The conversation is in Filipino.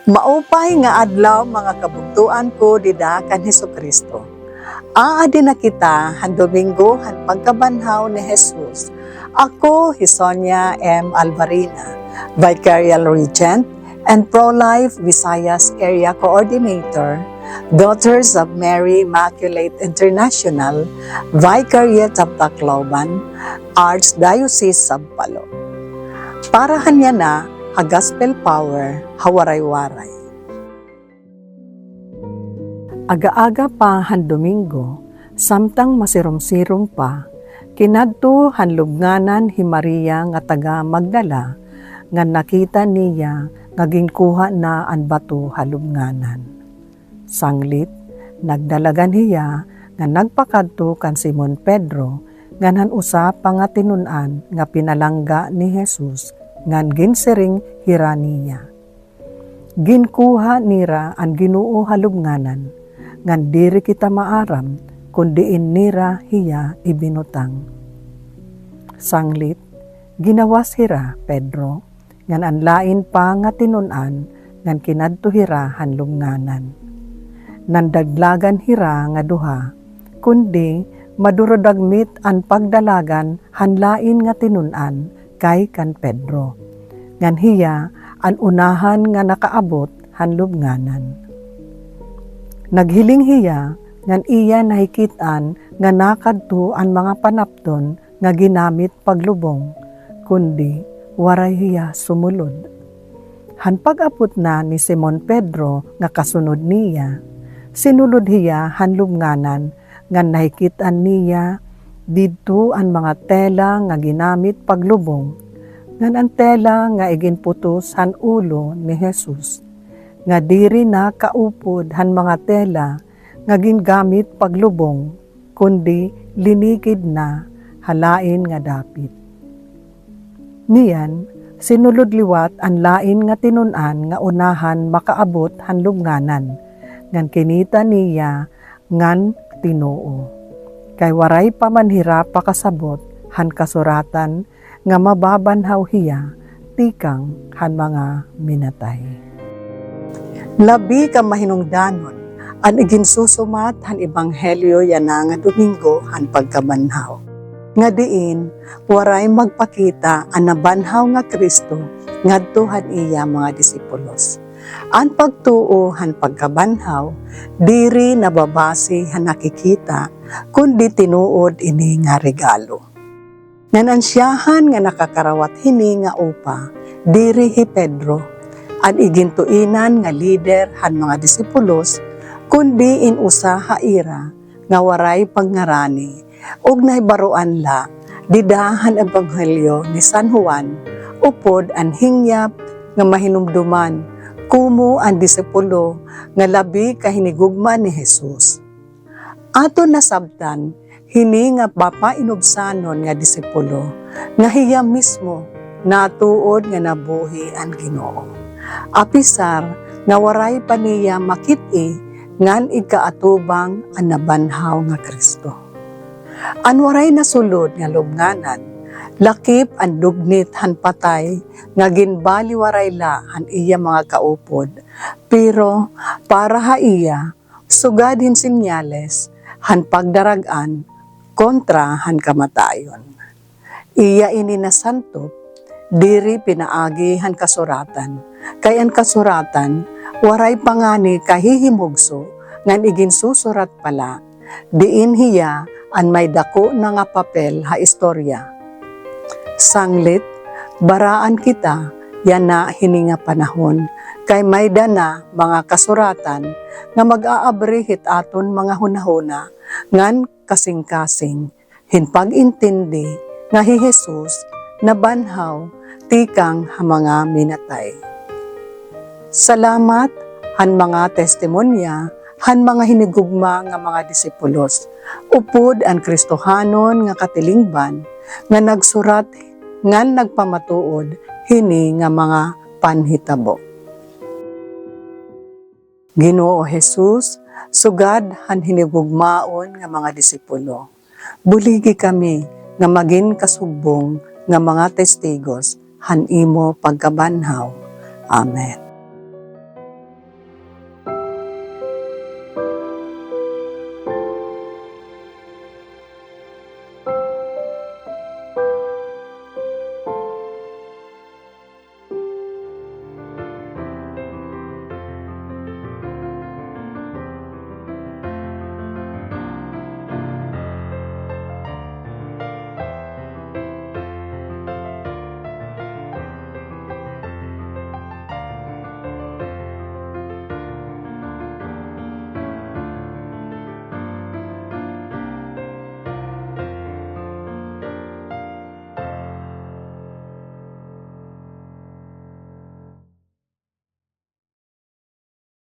Maupay nga adlaw mga kabugtuan ko dida kan Hesukristo. Aadi na kita han Domingo han pagkabanhaw ni Jesus. Ako, Hisonia M. Alvarina, Vicarial Regent and Pro-Life Visayas Area Coordinator, Daughters of Mary Immaculate International, Vicariate of Tacloban, Archdiocese of Palo. Para hanya na a gospel power, hawaray-waray. Aga-aga pa han Domingo, samtang masirom-sirom pa, kinadto han lubnganan hi Maria nga taga Magdala, nga nakita niya nga ginkuha na an bato ha lubnganan. Sanglit, nagdalagan hiya nga nagpakadto kan Simon Pedro, nganhan usa pa nga tinun-an nga pinalangga ni Jesus, ngan ginsiring hira niya. Ginkuha nira ang Ginoo halubnganan, ngan diri kita maaram, kundiin nira hiya ibinutang. Sanglit, ginawas hira Pedro, ngan anlain pa nga tinun-an, ngan kinadto hira hanlubnganan. Nandaglagan hira nga duha, kundi madurodagmit ang pagdalagan hanlain nga tinun-an, kay kan Pedro. Ngan hiya an unahan nga nakaabot han lubnganan. Naghiling hiya ngan iya nahikitan nga nakadto ang mga panapton nga ginamit paglubong, kundi waray hiya sumulod. Han pag-apot na ni Simon Pedro nga kasunod niya, sinulod hiya han lubnganan nga nahikitan niya didto ang mga tela nga ginamit paglubong, ngan ang tela nga iginputos han ulo ni Jesus, nga diri na kaupod han mga tela nga gingamit paglubong, kundi linikid na halain nga dapit. Niyan, sinulod liwat ang lain nga tinun-an nga unahan makaabot han lubnganan, ngan kinita niya ngan Tinoo. Kay waray pamanhira pakasabot han kasuratan nga mababanhaw hiya tikang han mga minatay. Labi ka mahinungdanon an iginsusumat han ebanghelyo yana nga Domingo han pagkabanhaw. Nga diin waray magpakita an nabanhaw nga Kristo ngadto han iya mga disipulos. An pagtuo han pagkabanhaw, diri nababasi han nakikita, kundi tinuod ini nga regalo. Nanansyahan nga nakakarawat hini nga upa, diri hi Pedro, an igintuinan nga lider han mga disipulos, kundi inusa haira nga waray pangarani, ug naibaruan la, didahan ebanghelyo ni San Juan, upod an hingyap nga mahinumduman, kumo ang disipulo nga labi kahinigugma ni Jesus. Ato nasabtan, hini nga papainubsanon nga disipulo, nga hiya mismo natuod nga nabuhi ang Ginoo. Apisar nga waray pa niya makit-i ngan ikaatubang ang nabanhaw nga Kristo. An waray nasulod nga lubnganan, lakip ang dugnit han patay, nga ginbaliwaray la han iya mga kaupod, pero para ha iya, sugad hin sinyales, han pagdaragan, kontra han kamatayon. Iya ini nasantop, diri pinaagi han kasuratan, kay ang kasuratan, waray pangani kahihimugso, ngan iginsusurat pala, diin hiya an may dako na nga papel ha istorya. Sanglit, baraan kita, yan na hininga panahon, kay may dana mga kasuratan, nga mag-aabrihit aton mga hunahuna, ngan kasing-kasing, hinpag-intindi, nga hi Jesus, nabanhaw, tikang ha mga minatay. Salamat, han mga testimonya, han mga hinigugma nga mga disipulos, upod ang Kristohanon nga katilingban, nga nagsurat ngan nagpamatuod hini nga mga panhitabo. Ginoo Jesus, sugad han hinigugmaon nga mga disipulo. Buligi kami nga maging kasugbong nga mga testigos han imo pagkabanhaw. Amen.